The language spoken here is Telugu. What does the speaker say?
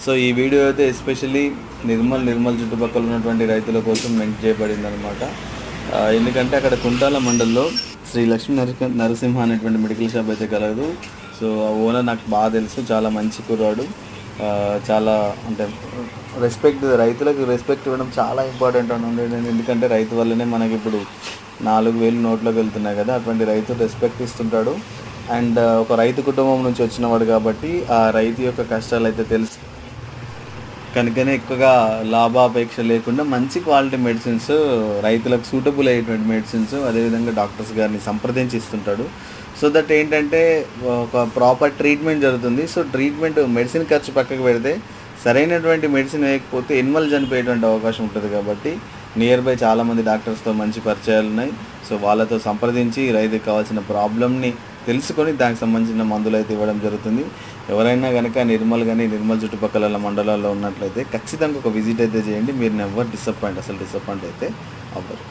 సో ఈ వీడియో అయితే ఎస్పెషల్లీ నిర్మల్ చుట్టుపక్కల ఉన్నటువంటి రైతుల కోసం మెంట్ చేయబడింది అనమాట. ఎందుకంటే అక్కడ కుంటాల మండల్లో శ్రీ లక్ష్మీ నరసింహ అనేటువంటి మెడికల్ షాప్ అయితే కలదు. సో ఆ ఓనర్ నాకు బాగా తెలుసు, చాలా మంచి కుర్రాడు. చాలా అంటే రైతులకు రెస్పెక్ట్ ఇవ్వడం చాలా ఇంపార్టెంట్ అని ఉండేది. ఎందుకంటే రైతు వల్లనే మనకి ఇప్పుడు 4,000 నోట్లోకి వెళ్తున్నాయి కదా, అటువంటి రైతు రెస్పెక్ట్ ఇస్తుంటాడు. అండ్ ఒక రైతు కుటుంబం నుంచి వచ్చినవాడు కాబట్టి ఆ రైతు యొక్క కష్టాలు అయితే తెలుసు కనుకనే ఎక్కువగా లాభాపేక్ష లేకుండా మంచి క్వాలిటీ మెడిసిన్స్, రైతులకు సూటబుల్ అయ్యేటువంటి మెడిసిన్స్, అదేవిధంగా డాక్టర్స్ గారిని సంప్రదించి ఇస్తుంటాడు. సో దట్ ఏంటంటే ఒక ప్రాపర్ ట్రీట్మెంట్ జరుగుతుంది. సో మెడిసిన్ ఖర్చు పక్కకు పెడితే సరైనటువంటి మెడిసిన్ వేయకపోతే ఎనిమల్ చనిపోయేటువంటి అవకాశం ఉంటుంది. కాబట్టి నియర్ బై చాలామంది డాక్టర్స్తో మంచి పరిచయాలు ఉన్నాయి. సో వాళ్ళతో సంప్రదించి రైతుకి కావాల్సిన ప్రాబ్లమ్ని తెలుసుకొని దానికి సంబంధించిన మందులు అయితే ఇవ్వడం జరుగుతుంది. ఎవరైనా కనుక నిర్మల్ చుట్టుపక్కల మండలాల్లో ఉన్నట్లయితే ఖచ్చితంగా ఒక విజిట్ అయితే చేయండి. మీరు నెవర్ డిసప్పాయింట్ అయితే అవ్వరు.